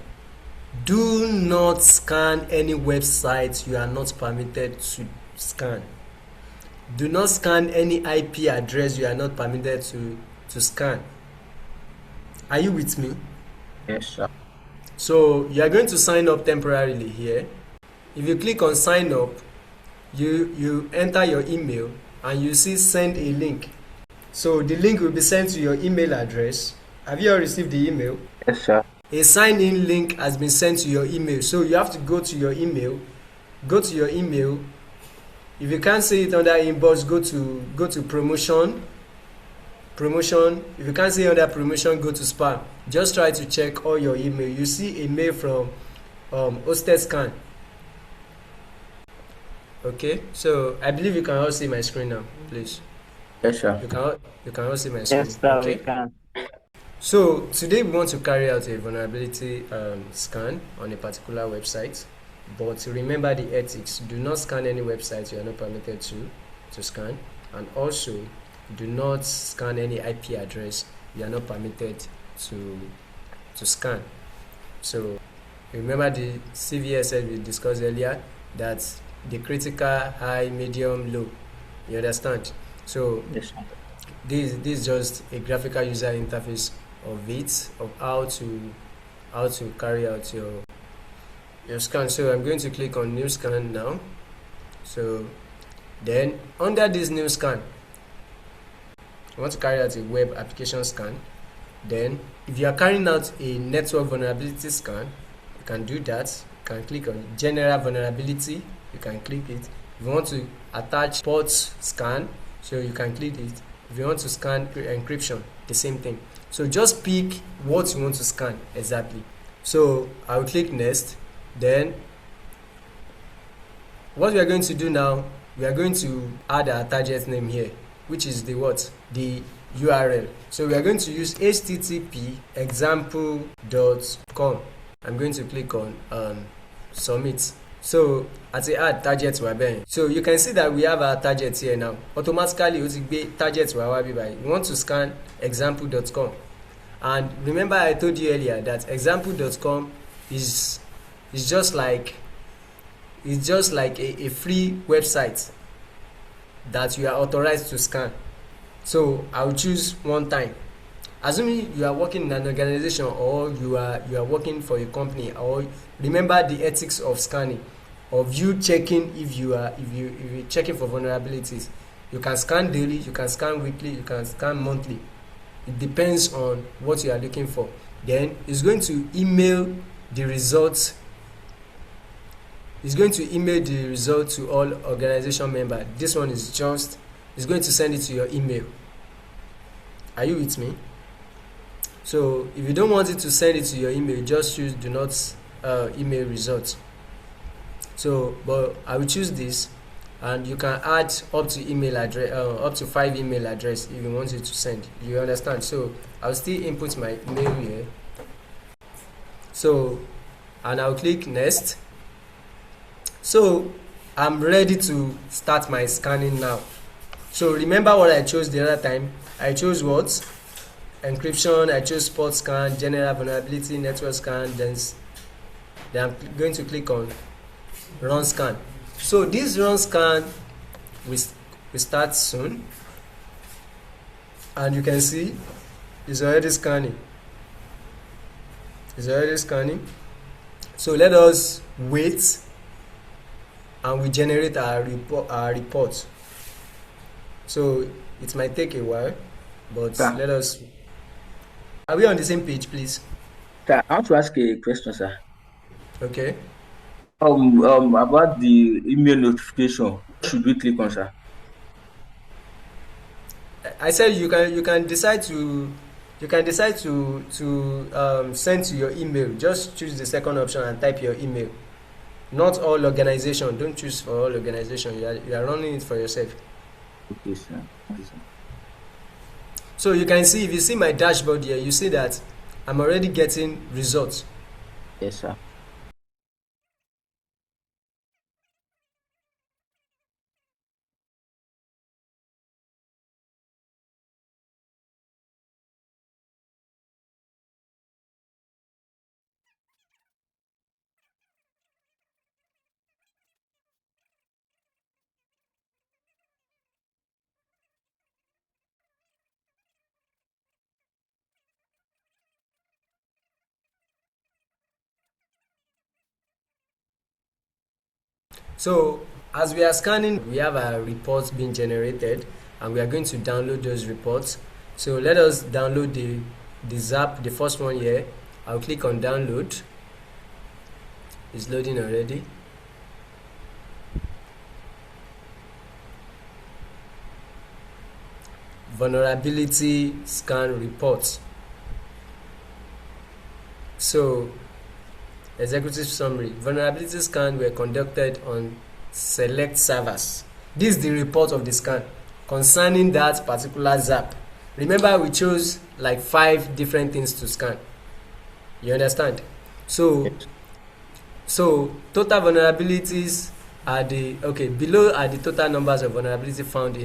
S2: do not scan any website you are not permitted to scan. Do not scan any IP address you are not permitted to scan. Are you with me?
S3: Yes, sir.
S2: So you are going to sign up temporarily here. If you click on sign up, you enter your email and you see send a link. So the link will be sent to your email address. Have you all received the email?
S3: Yes, sir.
S2: A sign-in link has been sent to your email. So you have to go to your email. Go to your email. If you can't see it under inbox, go to promotion. If you can't see it under promotion, go to spam. Just try to check all your email. You see a mail from HostedScan. Okay, so I believe you can all see my screen now, please.
S3: Yes, sir.
S2: You can all see my screen.
S5: Yes, sir,
S2: okay?
S5: we can.
S2: So today we want to carry out a vulnerability scan on a particular website, but remember the ethics. Do not scan any website you are not permitted to scan, and also do not scan any IP address you are not permitted to scan. So remember the CVSS we discussed earlier, that the critical, high, medium, low. You understand? So
S3: Yes, sir.
S2: this is just a graphical user interface of it, of how to carry out your scan. So I'm going to click on new scan now. So then under this new scan, I want to carry out a web application scan. Then if you are carrying out a network vulnerability scan, you can do that. You can click on general vulnerability. You can click it. If you want to attach port scan, so you can click it. If you want to scan encryption, the same thing. So just pick what you want to scan exactly. So I will click next. Then what we are going to do now, we are going to add our target name here, which is the what? The URL. So we are going to use http example.com. I'm going to click on submit. So at the add target web, so you can see that we have our target here now. Automatically it will be target web. We want to scan example.com, and remember I told you earlier that example.com is just like a free website that you are authorized to scan. So I will choose one time. Assuming you are working in an organization, or you are working for a company, or remember the ethics of scanning, of you checking if you're checking for vulnerabilities. You can scan daily, you can scan weekly, you can scan monthly. It depends on what you are looking for. Then it's going to email the results. It's going to email the result to all organization members. This one is just, it's going to send it to your email. Are you with me? So if you don't want it to send it to your email, just choose do not email results. So, but I will choose this, and you can add up to email address, up to 5 email address if you want it to send. You understand? So I'll still input my email here. So, and I'll click next. So I'm ready to start my scanning now. So remember what I chose the other time? I chose what? Encryption. I chose port scan, general vulnerability, network scan. Then I'm going to click on run scan. So this run scan will start soon. and you can see it's already scanning. So let us wait, and we generate our report. So it might take a while, but let us. Are we on the same page, please?
S3: Sir, I want to ask a question, sir.
S2: Okay.
S3: About the email notification, what should we click on, sir?
S2: I said you can decide to send to your email. Just choose the second option and type your email. Not all organization. Don't choose for all organization. You are running it for yourself.
S3: Okay, sir. Okay, sir.
S2: So you can see, if you see my dashboard here, you see that I'm already getting results.
S3: Yes, sir.
S2: So as we are scanning, we have our reports being generated, and we are going to download those reports. So let us download the ZAP, the first one here. I'll click on download. It's loading already. Vulnerability scan reports. So executive summary. Vulnerability scans were conducted on select servers. This is the report of the scan concerning that particular ZAP. Remember, we chose like 5 different things to scan. You understand? So total vulnerabilities are below are the total numbers of vulnerability found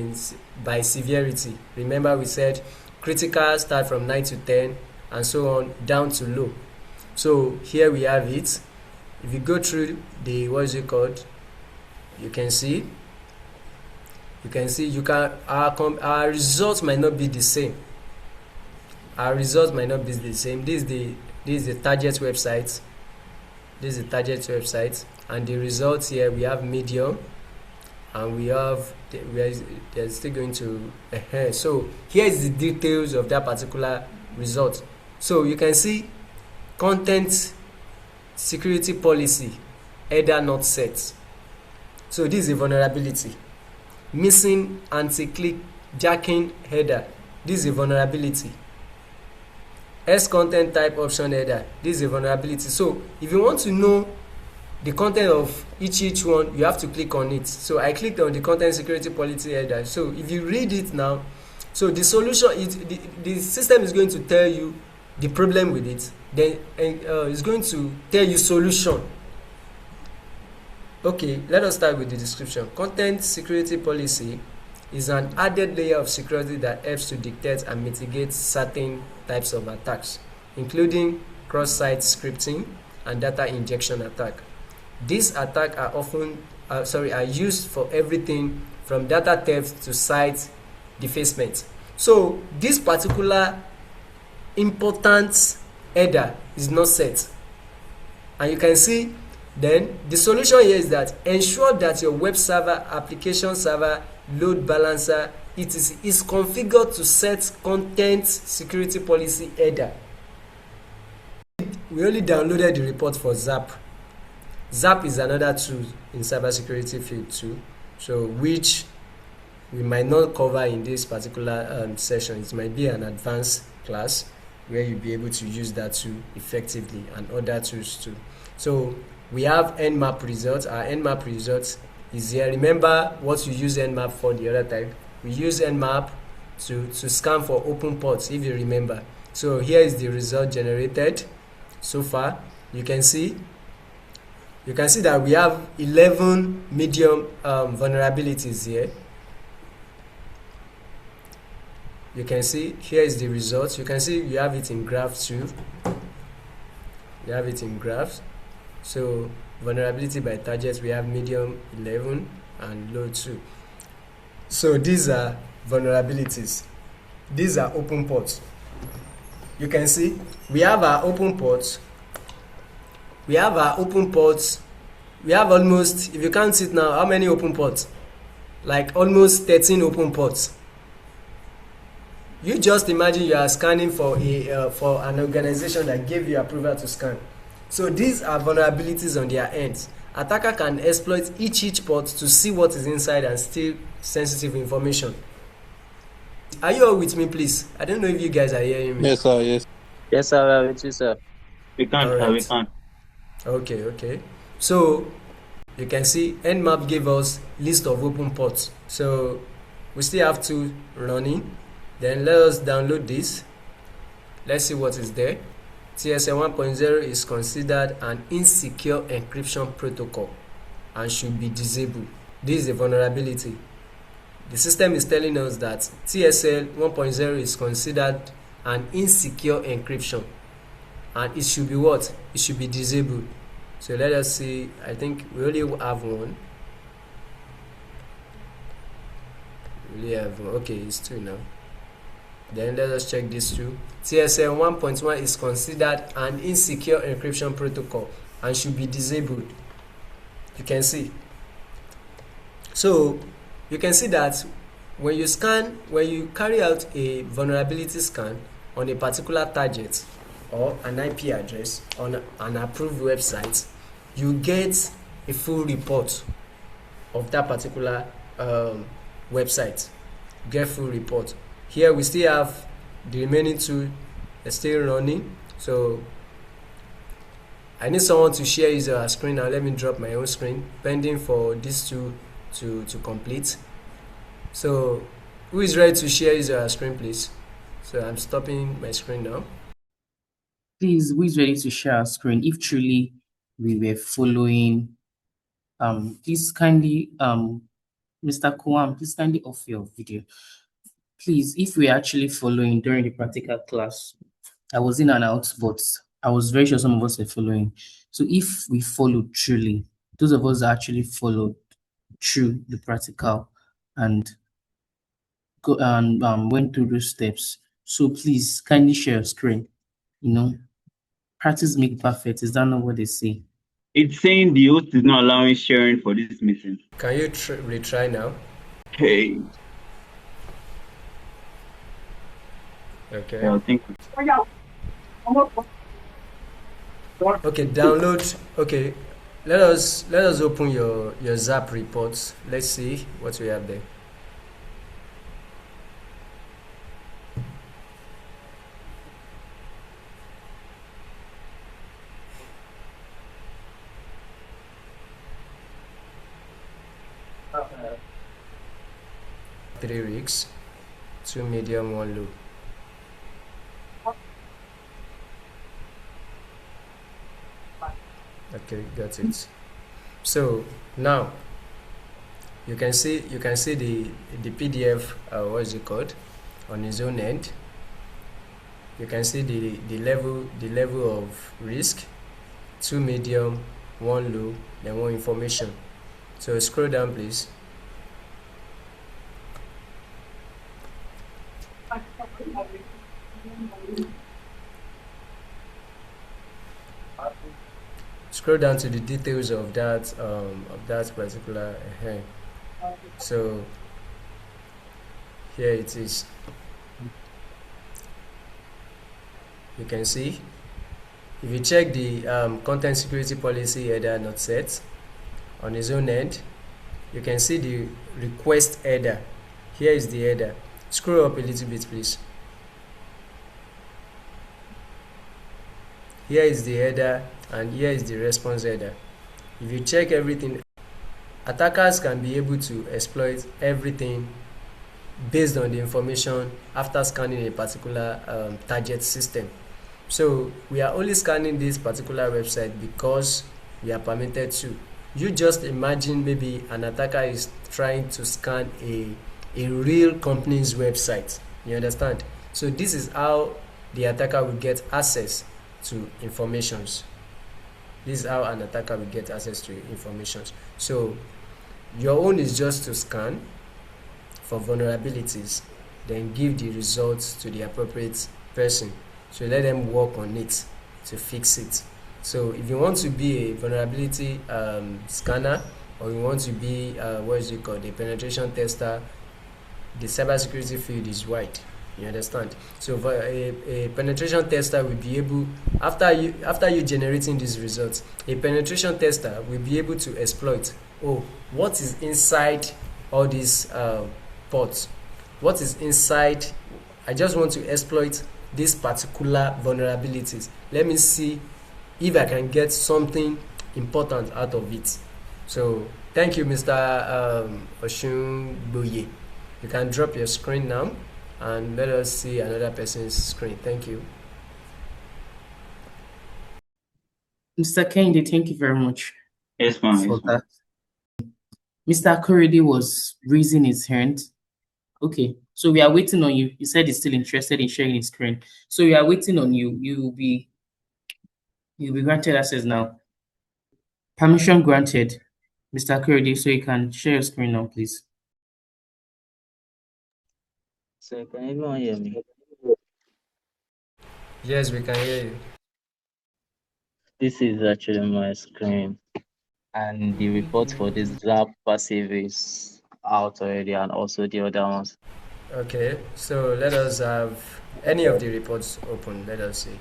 S2: by severity. Remember, we said critical start from 9 to 10 and so on down to low. So here we have it. If you go through the you can see our results might not be the same. This is the target website. And the results here, we have medium, and we are still going to so here is the details of that particular result. So you can see content security policy header not set. So this is a vulnerability. Missing anti-click jacking header. This is a vulnerability. S content type option header. This is a vulnerability. So if you want to know the content of each one, you have to click on it. So I clicked on the content security policy header. So if you read it now, so the solution the system is going to tell you the problem with it. Then it's going to tell you solution. Okay, let us start with the description. Content security policy is an added layer of security that helps to detect and mitigate certain types of attacks, including cross-site scripting and data injection attack. These attacks are are used for everything from data theft to site defacement. So this particular important header is not set, and you can see then the solution here is that ensure that your web server, application server, load balancer etc is configured to set content security policy header. We only downloaded the report for ZAP. ZAP is another tool in cybersecurity field too, so which we might not cover in this particular session. It might be an advanced class where you'll be able to use that tool effectively, and other tools too. So we have Nmap results. Our Nmap results is here. Remember what you use Nmap for the other time. We use Nmap to scan for open ports, if you remember. So here is the result generated so far. You can see that we have 11 medium vulnerabilities here. You can see here is the results. You can see you have it in graph too. You have it in graphs. So vulnerability by target, we have medium 11 and low 2. So these are vulnerabilities. these are open ports. You can see we have our open ports. We have almost, if you count it now, how many open ports? Like almost 13 open ports. You just imagine you are scanning for an organization that gave you approval to scan. So these are vulnerabilities on their ends. Attacker can exploit each port to see what is inside and steal sensitive information. Are you all with me, please? I don't know if you guys are hearing me.
S6: Yes, sir. Yes.
S5: Yes, sir, we are with you, sir.
S3: We can't.
S2: All right.
S3: We can't.
S2: Okay. So you can see Nmap gave us list of open ports. So we still have 2 running. Then let us download this. Let's see what is there. TSL 1.0 is considered an insecure encryption protocol and should be disabled. This is a vulnerability. The system is telling us that TSL 1.0 is considered an insecure encryption and it should be what? It should be disabled. So let us see. I think we only have one. Okay, it's 2 now. Then let us check this 2. TSL 1.1 is considered an insecure encryption protocol and should be disabled. You can see. So you can see that when you carry out a vulnerability scan on a particular target or an IP address on an approved website, you get a full report of that particular website. Get full report. Here we still have the remaining 2 still running. So I need someone to share his screen now. Let me drop my own screen pending for these 2 to complete. So who is ready to share his screen, please? So I'm stopping my screen now.
S1: Please, who is ready to share our screen? If truly we were following, please kindly, Mr. Kouam, please kindly off your video. Please, if we're actually following during the practical class, I was in and out, but I was very sure some of us were following. So if we followed truly, those of us that actually followed through the practical and go and went through those steps. So please kindly share your screen. Practice make perfect. Is that not what they say?
S3: It's saying the host is not allowing sharing for this meeting.
S2: Can you retry now?
S3: Hey.
S2: Okay.
S3: Yeah, thank you.
S2: Okay, download. Okay, let us open your ZAP reports. Let's see what we have there. Three rigs, 2 medium, 1 low. Okay, got it. So now you can see the PDF. What is it called? On its own end, you can see the level of risk: 2 medium, 1 low, then 1 information. So scroll down, please. Scroll down to the details of that particular so here it is. You can see, if you check the content security policy header not set on its own end, you can see the request header. Here is the header. Scroll up a little bit, please. Here is the header and here is the response header. If you check everything, attackers can be able to exploit everything based on the information after scanning a particular target system. So we are only scanning this particular website because we are permitted to. You just imagine maybe an attacker is trying to scan a real company's website. You understand? So this is how the attacker will get access to informations. This is how an attacker will get access to informations. So your own is just to scan for vulnerabilities. then give the results to the appropriate person. So let them work on it to fix it. So if you want to be a vulnerability scanner, or you want to be a penetration tester, the cybersecurity field is wide. You understand? So for a penetration tester will be able, after you generating these results, a penetration tester will be able to exploit, what is inside all these ports? What is inside? I just want to exploit these particular vulnerabilities. Let me see if I can get something important out of it. So thank you, Mr. Oshunboye. You can drop your screen now and let us see another person's screen. Thank you.
S1: Mr. Kende, thank you very much
S3: Yes, ma'am.
S1: for that. Mr. Akorede was raising his hand. Okay, so we are waiting on you. You said he's still interested in sharing his screen. So we are waiting on you. You'll be granted access now. Permission granted, Mr. Akorede, so you can share your screen now, please.
S5: So can everyone hear me?
S2: Yes, we can hear you.
S5: This is actually my screen, and the report for this ZAP passive is out already, and also the other ones.
S2: Okay, so let us have any of the reports open. Let us see.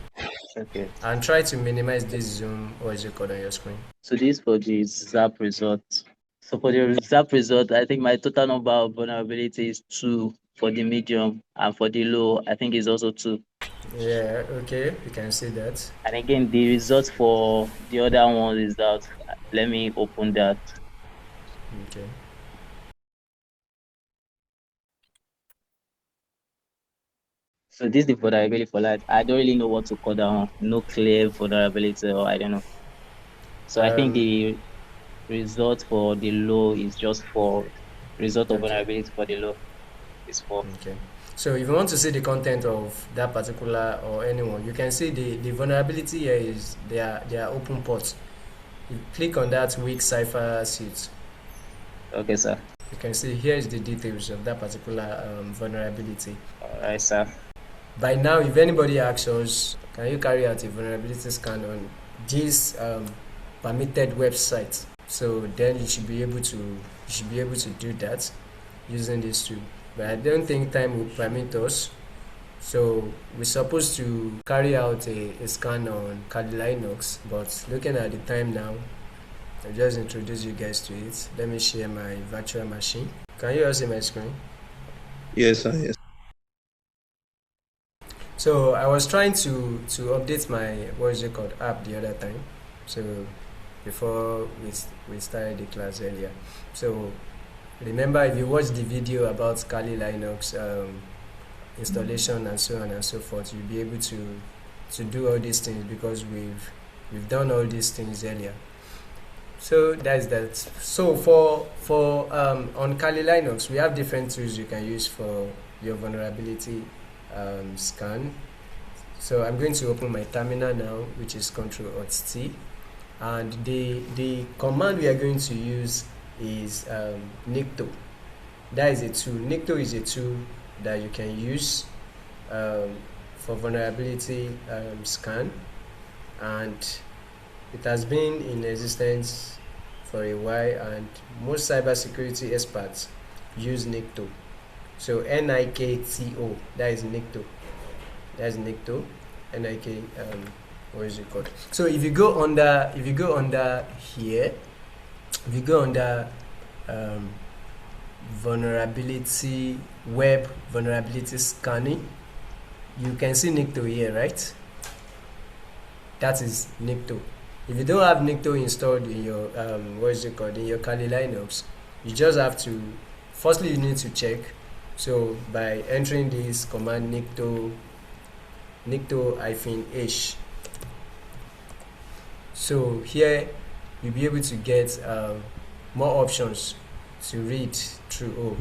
S5: Okay.
S2: And try to minimize this zoom or is it code on your screen.
S5: So this for the ZAP result. So for the ZAP result, I think my total number of vulnerability is 2 for the medium, and for the low, I think it's also 2.
S2: Yeah, okay, you can see that.
S5: And again, the result for the other one is that, let me open that.
S2: Okay.
S5: So this is the vulnerability for that. I don't really know what to call that one. No clear vulnerability, or I don't know. So I think the result for the low is just 4. Result of vulnerability for the low is 4.
S2: Okay. So if you want to see the content of that particular or anyone, you can see the vulnerability here is their open ports. You click on that weak cipher suite.
S5: Okay, sir.
S2: You can see here is the details of that particular vulnerability.
S5: All right, sir.
S2: By now, if anybody asks us, can you carry out a vulnerability scan on this permitted website? So then you should be able to do that using this tool. But I don't think time will permit us. So we're supposed to carry out a scan on Kali Linux, but looking at the time now, I'll just introduce you guys to it. Let me share my virtual machine. Can you all see my screen?
S6: Yes, sir. Yes.
S2: So I was trying to update my app the other time. So before we started the class earlier. So remember, if you watch the video about Kali Linux installation and so on and so forth, you'll be able to do all these things because we've done all these things earlier. So that's that. So for on Kali Linux, we have different tools you can use for your vulnerability scan. So I'm going to open my terminal now, which is Ctrl-Alt-T, and the command we are going to use is Nikto. That is a tool. Nikto is a tool that you can use for vulnerability scan, and it has been in existence for a while, and most cybersecurity experts use Nikto. So Nikto, that is Nikto. That's Nikto. Nik, what is it called? So if you go under here, if you go under vulnerability, web vulnerability scanning, you can see Nikto here, right? That is Nikto. If you don't have Nikto installed in your in your Kali Linux, you just have to, firstly you need to check. So by entering this command Nikto-h. So here you'll be able to get more options to read through.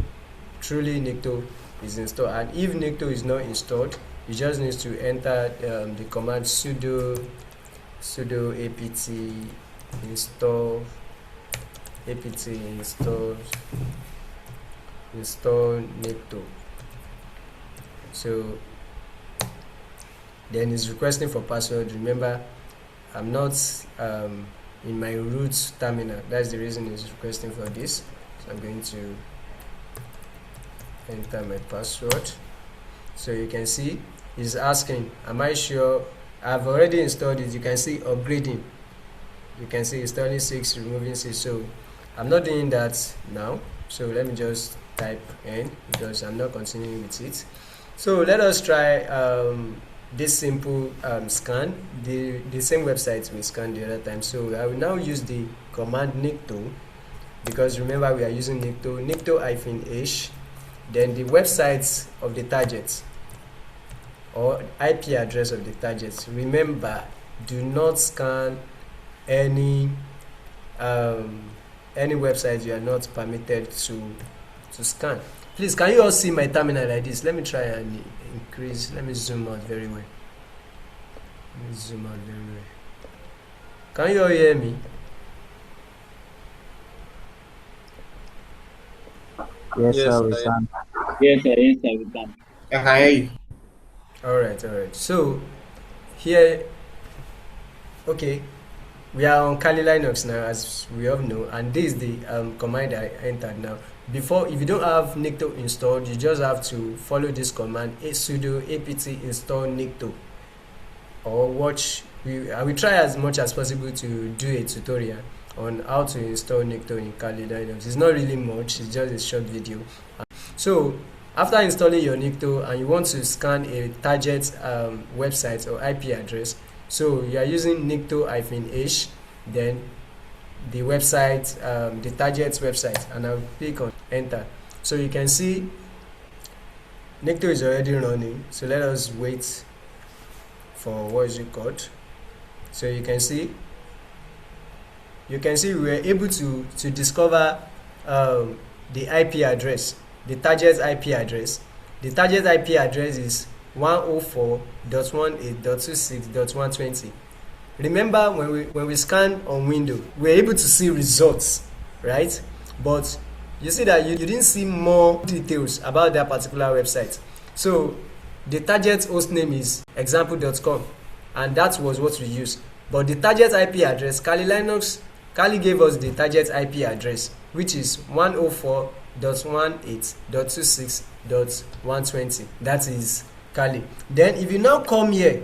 S2: Truly Nikto is installed, and if Nikto is not installed, you just need to enter the command sudo apt install Nikto. So then it's requesting for password. Remember, I'm not in my root terminal. That's the reason it's requesting for this. So I'm going to enter my password. So you can see it's asking, am I sure? I've already installed it. You can see upgrading. You can see installing 6, removing 6. So I'm not doing that now. So let me just type in because I'm not continuing with it. So let us try this simple scan, the same website we scanned the other time. So I will now use the command Nikto, because remember we are using Nikto-h, then the websites of the targets or IP address of the targets. Remember, do not scan any website you are not permitted to scan. Please, can you all see my terminal like this? Let me try and increase. Let me zoom out very well. Can you all hear me?
S5: Yes,
S6: Yes,
S5: sir, we
S6: I-
S5: can.
S3: Yes, sir, we can.
S7: I can hear you.
S2: All right. So here, okay, we are on Kali Linux now, as we all know, and this is the command I entered now. Before, if you don't have Nikto installed, you just have to follow this command: sudo apt install Nikto, or watch. I will try as much as possible to do a tutorial on how to install Nikto in Kali Linux. It's not really much; it's just a short video. So after installing your Nikto and you want to scan a target website or IP address, so you are using Nikto-h, then the website, the target website, and I'll click on enter. So you can see Nikto is already running. So let us wait for what is it called. So you can see we were able to discover the IP address, the target IP address. The target IP address is 104.18.26.120. Remember when we scan on Windows, we're able to see results, right? But you see that you didn't see more details about that particular website. So the target host name is example.com, and that was what we used. But the target IP address, Kali gave us the target IP address, which is 104.18.26.120. That is Kali. Then if you now come here,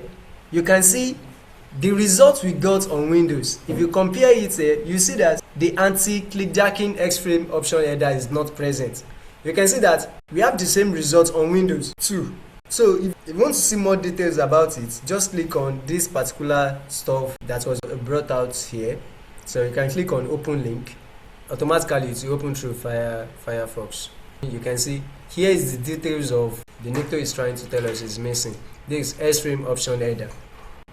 S2: you can see the results we got on Windows. If you compare it here, you see that the anti-clickjacking X-frame option header is not present. You can see that we have the same results on Windows too. So if you want to see more details about it, just click on this particular stuff that was brought out here. So you can click on open link. Automatically it will open through Firefox. You can see here is the details of the Nikto is trying to tell us is missing. This X-frame option header.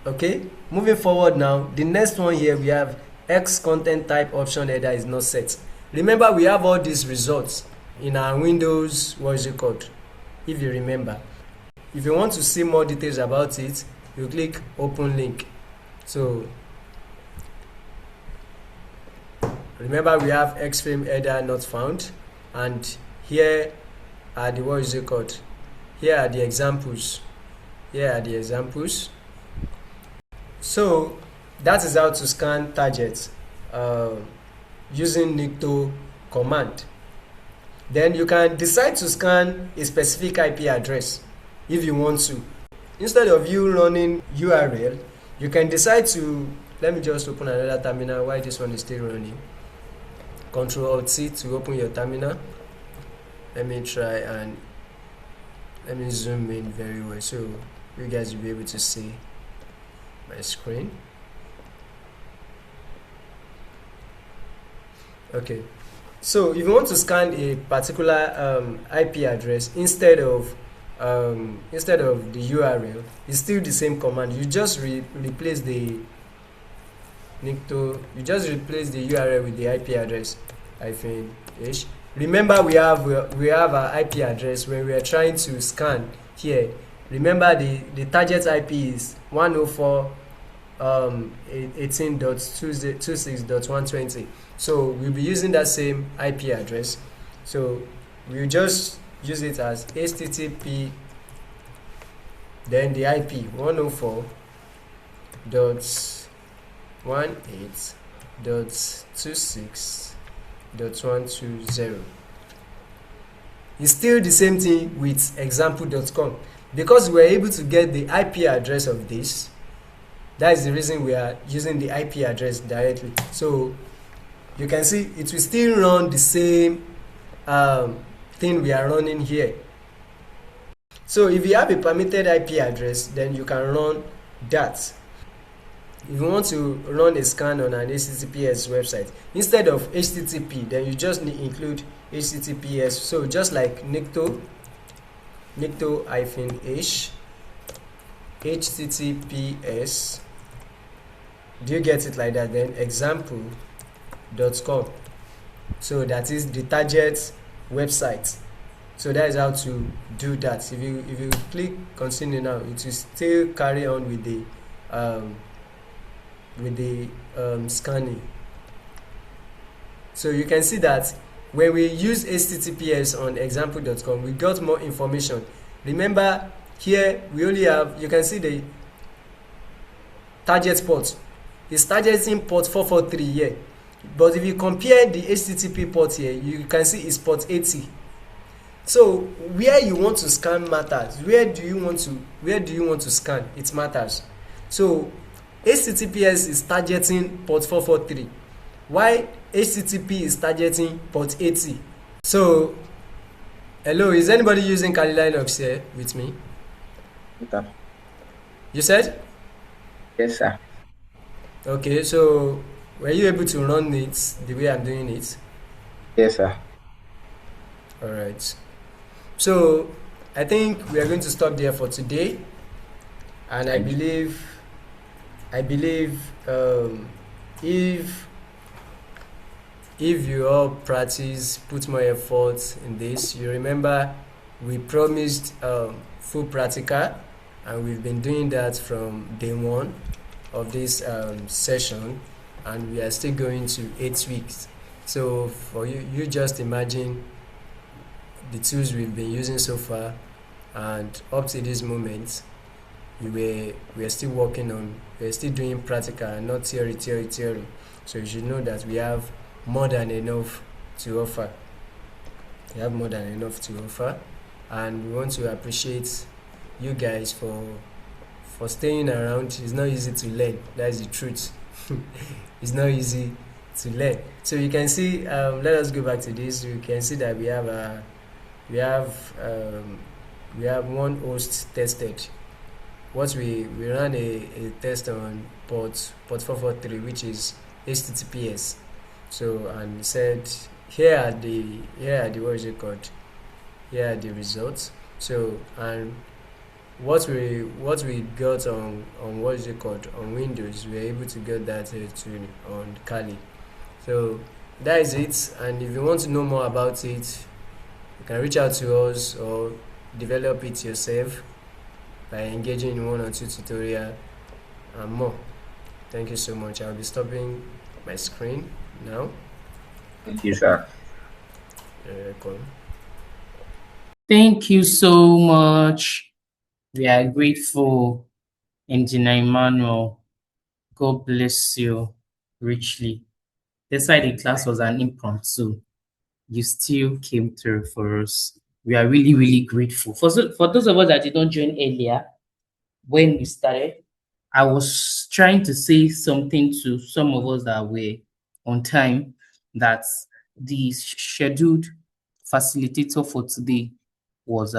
S2: Okay, moving forward now, the next one here we have X content type option header is not set. Remember, we have all these results in our Windows, what is it called? If you remember. If you want to see more details about it, you click open link. So remember, we have X-frame header not found, and here are the what is it called? Here are the examples. So that is how to scan targets using Nikto command. Then you can decide to scan a specific IP address if you want to. Instead of you running URL, you can decide to, let me just open another terminal while this one is still running. Ctrl-Alt-C to open your terminal. Let me try and let me zoom in very well so you guys will be able to see my screen. Okay, so if you want to scan a particular IP address instead of the URL, it's still the same command. You just replace the Nikto. You just replace the URL with the IP address -h. Remember, we have our IP address when we are trying to scan here. Remember, the target IP is 104.18.26.120. So we'll be using that same IP address. So we'll just use it as http then the IP 104.18.26.120. It's still the same thing with example.com. Because we were able to get the IP address of this, that is the reason we are using the IP address directly. So you can see it will still run the same thing we are running here. So if you have a permitted IP address, then you can run that. If you want to run a scan on an HTTPS website, instead of HTTP, then you just include HTTPS. So just like Nikto -h HTTPS. Do you get it like that? Then example.com. So that is the target website. So that is how to do that. If you click continue now, it will still carry on with the scanning. So you can see that when we use HTTPS on example.com, we got more information. Remember, here we only have, you can see the target port. It's targeting port 443 here. But if you compare the HTTP port here, you can see it's port 80. So where you want to scan matters. Where do you want to scan? It matters. So HTTPS is targeting port 443. While HTTP is targeting port 80. So hello, is anybody using Kali Linux here with me?
S3: Okay.
S2: You said?
S3: Yes, sir.
S2: Okay, so were you able to run it the way I'm doing it?
S3: Yes, sir.
S2: All right. So I think we are going to stop there for today, and I believe if you all practice, put more effort in this, you remember we promised full practical, and we've been doing that from day one of this session, and we are still going to 8 weeks. So for you just imagine the tools we've been using so far, and up to this moment we are still working on, we're still doing practical and not theory. So you should know that we have more than enough to offer. And we want to appreciate you guys for staying around. It's not easy to learn, that is the truth. It's not easy to learn. So you can see, let us go back to this. You can see that we have one host tested. We ran a test on port 443, which is HTTPS. So, and said here are the what is it called? Here are the results. So, and what we got on what is it called, on Windows, we were able to get that on Kali. So that is it. And if you want to know more about it, you can reach out to us or develop it yourself by engaging in 1 or 2 tutorials and more. Thank you so much. I'll be stopping my screen now.
S3: Thank you, sir.
S2: You're welcome.
S1: Thank you so much. We are grateful, Engineer Emmanuel. God bless you richly. Despite the class was an impromptu, you still came through for us. We are really, really grateful. For those of us that did not join earlier, when we started, I was trying to say something to some of us that were on time, that the scheduled facilitator for today was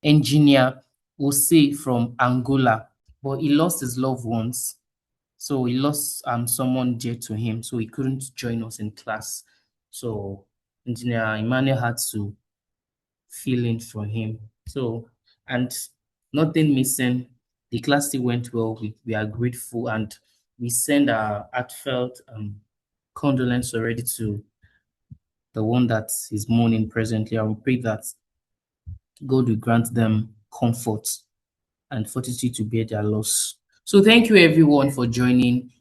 S1: engineer Jose from Angola, but he lost his loved ones. So he lost someone dear to him, so he couldn't join us in class. So Engineer Emmanuel had to fill in for him. So, and nothing missing. The class still went well. We are grateful, and we send our heartfelt condolence already to the one that is mourning presently. I will pray that God will grant them comfort and fortitude to bear their loss. So thank you everyone for joining.